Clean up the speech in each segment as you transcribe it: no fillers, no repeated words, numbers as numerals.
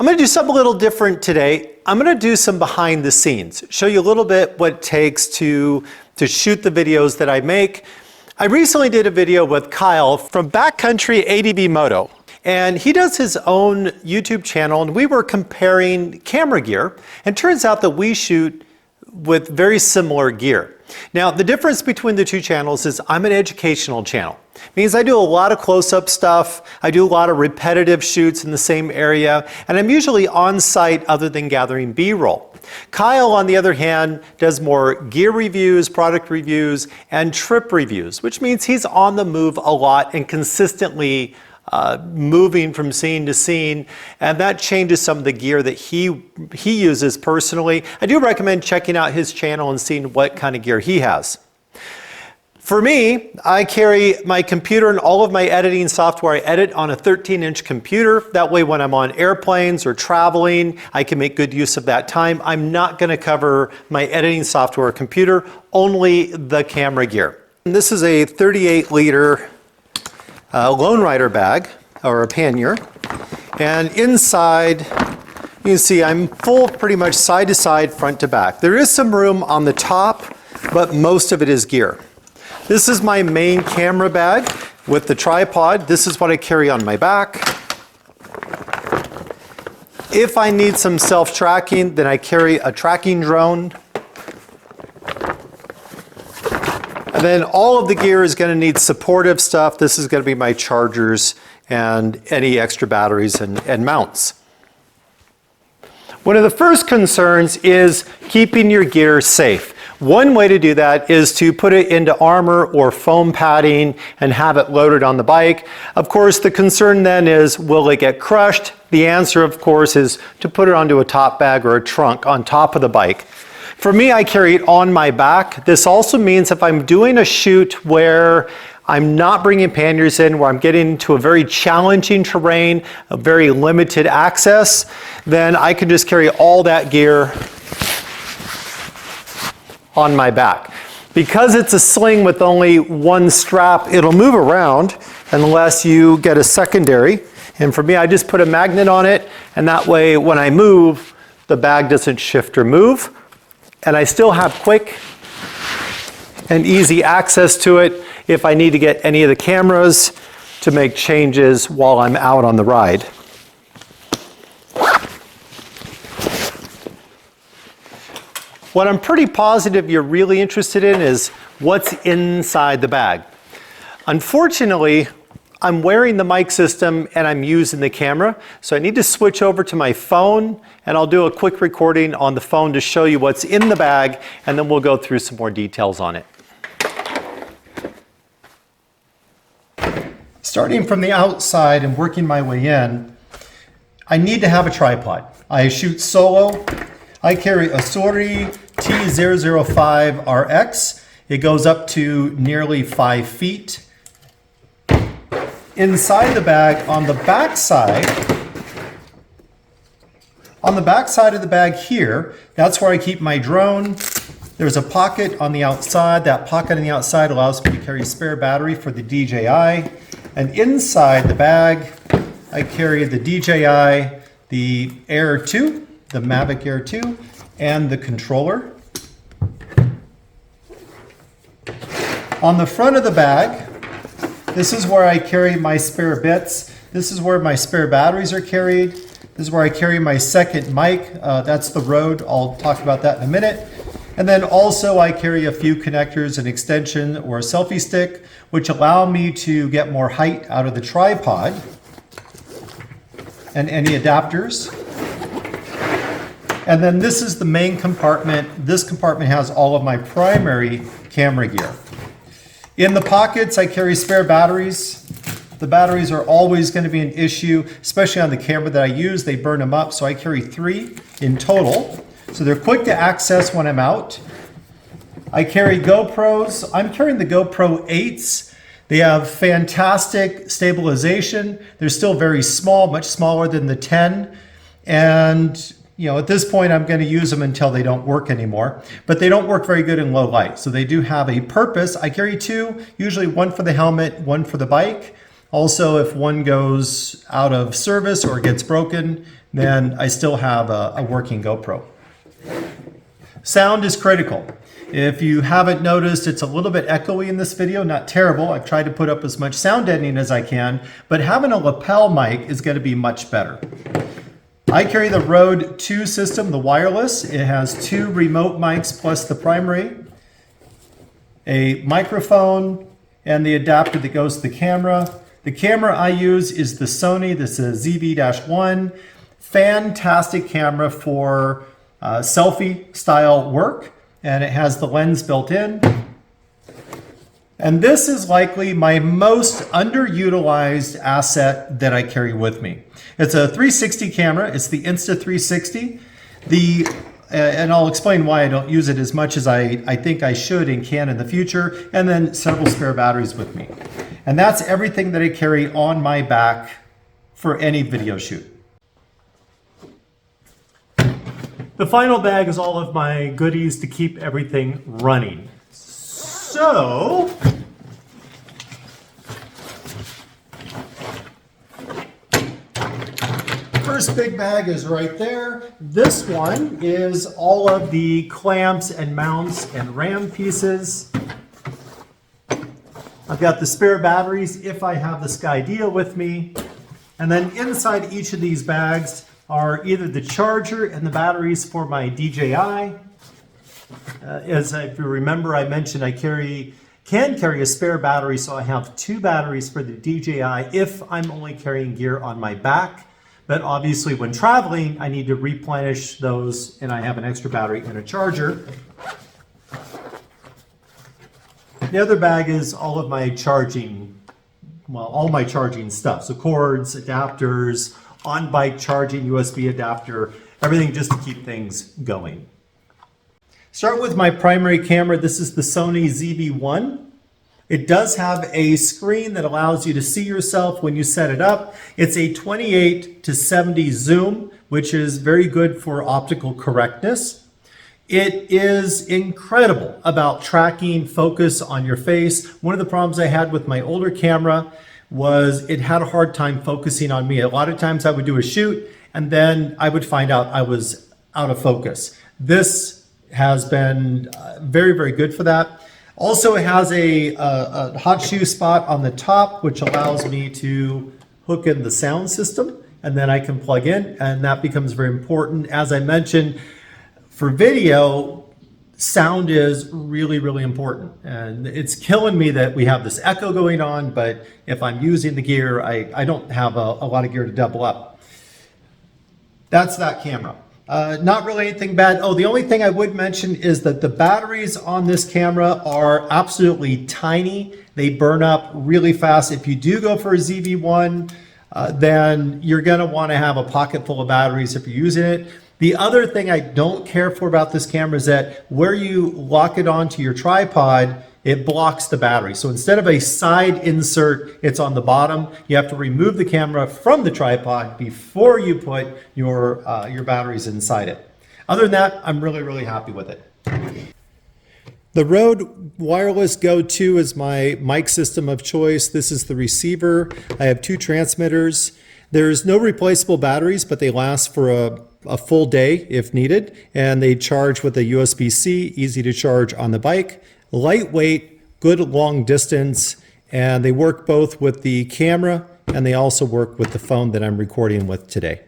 I'm going to do something a little different today. I'm going to do some behind the scenes, show you a little bit what it takes to shoot the videos that I make. I recently did a video with Kyle from Backcountry ADV Moto, and he does his own YouTube channel, and we were comparing camera gear, and it turns out that we shoot with very similar gear. Now, the difference between the two channels is I'm an educational channel. It means I do a lot of close-up stuff, I do a lot of repetitive shoots in the same area, and I'm usually on site other than gathering B-roll. Kyle, on the other hand, does more gear reviews, product reviews, and trip reviews, which means he's on the move a lot and consistently moving from scene to scene, and that changes some of the gear that he uses personally. I do recommend checking out his channel and seeing what kind of gear he has. For me, I carry my computer and all of my editing software. I edit on a 13-inch computer. That way when I'm on airplanes or traveling, I can make good use of that time. I'm not going to cover my editing software or computer, only the camera gear. And this is a 38-liter Lone Rider bag, or a pannier, and inside you can see I'm full pretty much side to side, front to back. There is some room on the top, but most of it is gear. This is my main camera bag with the tripod. This is what I carry on my back. If I need some self-tracking, then I carry a tracking drone. And then all of the gear is going to need supportive stuff. This is going to be my chargers and any extra batteries and mounts. One of the first concerns is keeping your gear safe. One way to do that is to put it into armor or foam padding and have it loaded on the bike. Of course, the concern then is, will it get crushed? The answer, of course, is to put it onto a top bag or a trunk on top of the bike. For me, I carry it on my back. This also means if I'm doing a shoot where I'm not bringing panniers in, where I'm getting into a very challenging terrain, a very limited access, then I can just carry all that gear on my back. Because it's a sling with only one strap, it'll move around unless you get a secondary. And for me, I just put a magnet on it, and that way when I move, the bag doesn't shift or move. And I still have quick and easy access to it if I need to get any of the cameras to make changes while I'm out on the ride. What I'm pretty positive you're really interested in is what's inside the bag. Unfortunately, I'm wearing the mic system and I'm using the camera, so I need to switch over to my phone, and I'll do a quick recording on the phone to show you what's in the bag, and then we'll go through some more details on it. Starting from the outside and working my way in, I need to have a tripod. I shoot solo. I carry a Sony ZV-1 It goes up to nearly 5 feet. Inside the bag, on the back side of the bag here, that's where I keep my drone. There's a pocket on the outside. That pocket on the outside allows me to carry a spare battery for the DJI. And inside the bag, I carry the DJI, the Air 2, the Mavic Air 2, and the controller. On the front of the bag, this is where I carry my spare bits. This is where my spare batteries are carried. This is where I carry my second mic. That's the Rode. I'll talk about that in a minute. And then also I carry a few connectors, an extension or a selfie stick, which allow me to get more height out of the tripod, and any adapters. And then this is the main compartment. This compartment has all of my primary camera gear. In the pockets, I carry spare batteries. The batteries are always going to be an issue, especially on the camera that I use. They burn them up, so I carry 3 in total. So they're quick to access when I'm out. I carry GoPros. I'm carrying the Gopro 8s. They have fantastic stabilization. They're still very small, much smaller than the 10. And at this point, I'm going to use them until they don't work anymore. But they don't work very good in low light, so they do have a purpose. I carry 2, usually one for the helmet, one for the bike. Also, if one goes out of service or gets broken, then I still have a working GoPro. Sound is critical. If you haven't noticed, it's a little bit echoey in this video, not terrible. I've tried to put up as much sound editing as I can, but having a lapel mic is going to be much better. I carry the Rode 2 system, the wireless. It has 2 remote mics plus the primary, a microphone, and the adapter that goes to the camera. The camera I use is the Sony, this is ZV-1. Fantastic camera for selfie style work, and it has the lens built in. And this is likely my most underutilized asset that I carry with me. It's a 360 camera. It's the Insta360. And I'll explain why I don't use it as much as I think I should and can in the future, and then several spare batteries with me. And that's everything that I carry on my back for any video shoot. The final bag is all of my goodies to keep everything running. So, first big bag is right there. This one is all of the clamps and mounts and ram pieces. I've got the spare batteries if I have the Skydio with me. And then inside each of these bags are either the charger and the batteries for my DJI. If you remember, I mentioned I can carry a spare battery, so I have 2 batteries for the DJI if I'm only carrying gear on my back. But obviously when traveling, I need to replenish those, and I have an extra battery and a charger. The other bag is all of my charging, all my charging stuff. So cords, adapters, on-bike charging, USB adapter, everything just to keep things going. Start with my primary camera. This is the Sony ZV-1. It does have a screen that allows you to see yourself when you set it up. It's a 28-70 zoom, which is very good for optical correctness. It is incredible about tracking focus on your face. One of the problems I had with my older camera was it had a hard time focusing on me. A lot of times I would do a shoot and then I would find out I was out of focus. This has been very, very good for that. Also, it has a hot shoe spot on the top, which allows me to hook in the sound system, and then I can plug in, and that becomes very important. As I mentioned, for video, sound is really, really important. And it's killing me that we have this echo going on, but if I'm using the gear, I don't have a lot of gear to double up. That's that camera. Not really anything bad. Oh, the only thing I would mention is that the batteries on this camera are absolutely tiny. They burn up really fast. If you do go for a ZV-1, then you're gonna wanna have a pocket full of batteries if you're using it. The other thing I don't care for about this camera is that where you lock it onto your tripod, it blocks the battery. So instead of a side insert, it's on the bottom. You have to remove the camera from the tripod before you put your batteries inside it. Other than that, I'm really, really happy with it. The Rode Wireless Go 2 is my mic system of choice. This is the receiver. I have 2 transmitters. There's no replaceable batteries, but they last for a full day if needed. And they charge with a USB-C, easy to charge on the bike. Lightweight, good long distance, and they work both with the camera and they also work with the phone that I'm recording with today.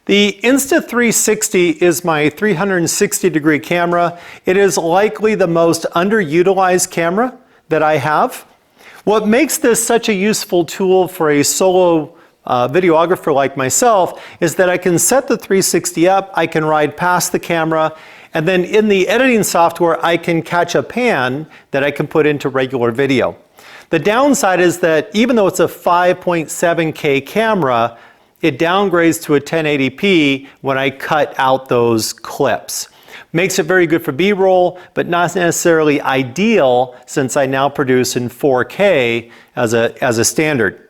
The Insta360 is my 360-degree camera. It is likely the most underutilized camera that I have. What makes this such a useful tool for a solo videographer like myself is that I can set the 360 up, I can ride past the camera, and then in the editing software, I can catch a pan that I can put into regular video. The downside is that even though it's a 5.7K camera, it downgrades to a 1080p when I cut out those clips. Makes it very good for B-roll, but not necessarily ideal since I now produce in 4K as a standard.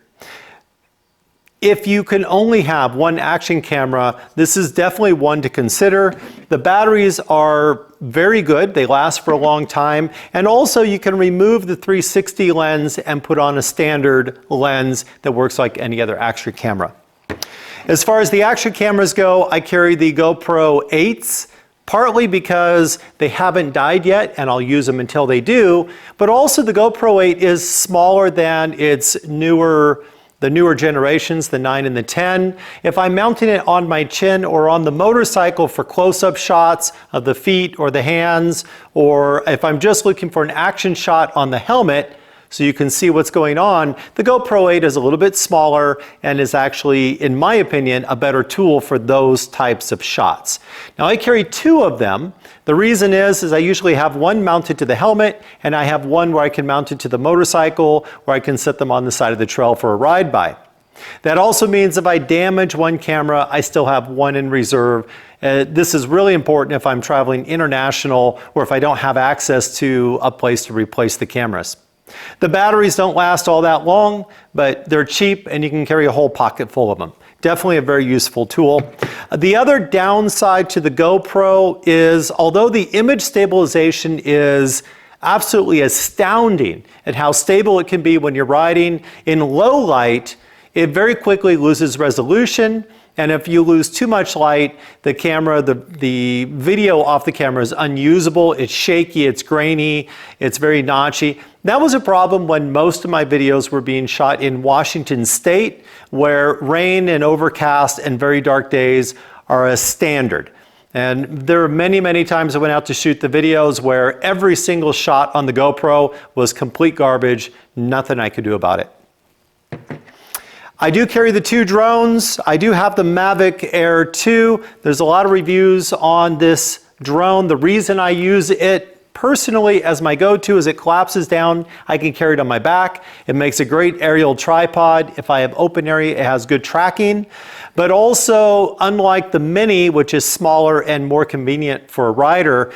If you can only have one action camera, this is definitely one to consider. The batteries are very good. They last for a long time. And also you can remove the 360 lens and put on a standard lens that works like any other action camera. As far as the action cameras go, I carry the GoPro 8s, partly because they haven't died yet and I'll use them until they do, but also the GoPro 8 is smaller than the newer generations, the 9 and the 10. If I'm mounting it on my chin or on the motorcycle for close-up shots of the feet or the hands, or if I'm just looking for an action shot on the helmet so you can see what's going on, the GoPro 8 is a little bit smaller and is actually, in my opinion, a better tool for those types of shots. Now I carry 2 of them. The reason is I usually have one mounted to the helmet and I have one where I can mount it to the motorcycle where I can set them on the side of the trail for a ride by. That also means if I damage one camera, I still have one in reserve. This is really important if I'm traveling international or if I don't have access to a place to replace the cameras. The batteries don't last all that long, but they're cheap and you can carry a whole pocket full of them. Definitely a very useful tool. The other downside to the GoPro is, although the image stabilization is absolutely astounding at how stable it can be when you're riding, in low light, it very quickly loses resolution. And if you lose too much light, the camera, the video off the camera is unusable, it's shaky, it's grainy, it's very notchy. That was a problem when most of my videos were being shot in Washington State, where rain and overcast and very dark days are a standard. And there are many, many times I went out to shoot the videos where every single shot on the GoPro was complete garbage, nothing I could do about it. I do carry the 2 drones. I do have the Mavic Air 2. There's a lot of reviews on this drone. The reason I use it personally as my go-to is it collapses down. I can carry it on my back. It makes a great aerial tripod. If I have open area, it has good tracking. But also, unlike the Mini, which is smaller and more convenient for a rider,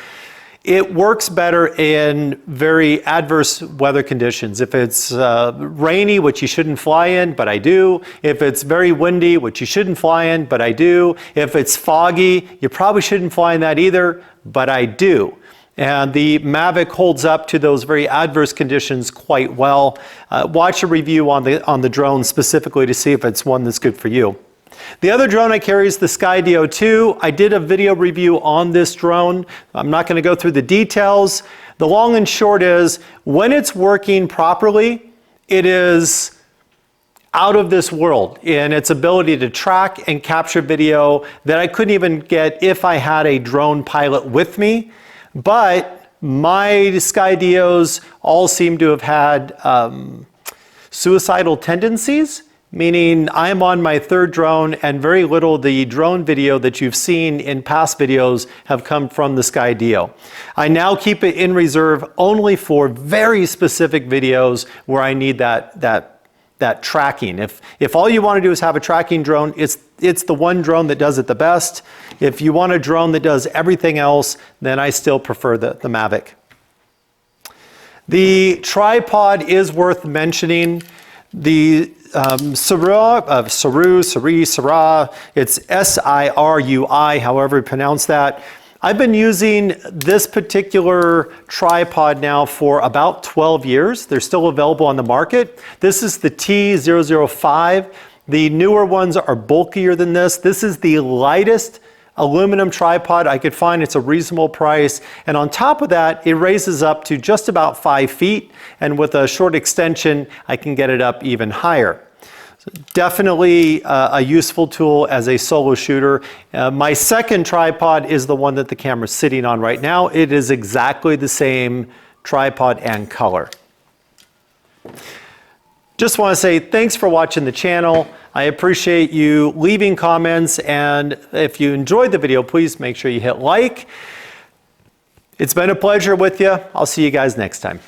it works better in very adverse weather conditions. If it's rainy, which you shouldn't fly in, but I do. If it's very windy, which you shouldn't fly in, but I do. If it's foggy, you probably shouldn't fly in that either, but I do. And the Mavic holds up to those very adverse conditions quite well. Watch a review on the drone specifically to see if it's one that's good for you. The other drone I carry is the Skydio 2. I did a video review on this drone. I'm not going to go through the details. The long and short is, when it's working properly, it is out of this world in its ability to track and capture video that I couldn't even get if I had a drone pilot with me. But my Skydios all seem to have had suicidal tendencies, meaning I'm on my 3rd drone and very little of the drone video that you've seen in past videos have come from the Skydio. I now keep it in reserve only for very specific videos where I need that tracking. If all you want to do is have a tracking drone, it's the one drone that does it the best. If you want a drone that does everything else, then I still prefer the Mavic. The tripod is worth mentioning. The Sirui, it's S-I-R-U-I, however you pronounce that. I've been using this particular tripod now for about 12 years. They're still available on the market. This is the T005. The newer ones are bulkier than this. This is the lightest aluminum tripod I could find. It's a reasonable price. And on top of that, it raises up to just about 5 feet. And with a short extension, I can get it up even higher. So definitely a useful tool as a solo shooter. My 2nd tripod is the one that the camera's sitting on right now. It is exactly the same tripod and color. Just want to say thanks for watching the channel. I appreciate you leaving comments, and if you enjoyed the video, please make sure you hit like. It's been a pleasure with you. I'll see you guys next time.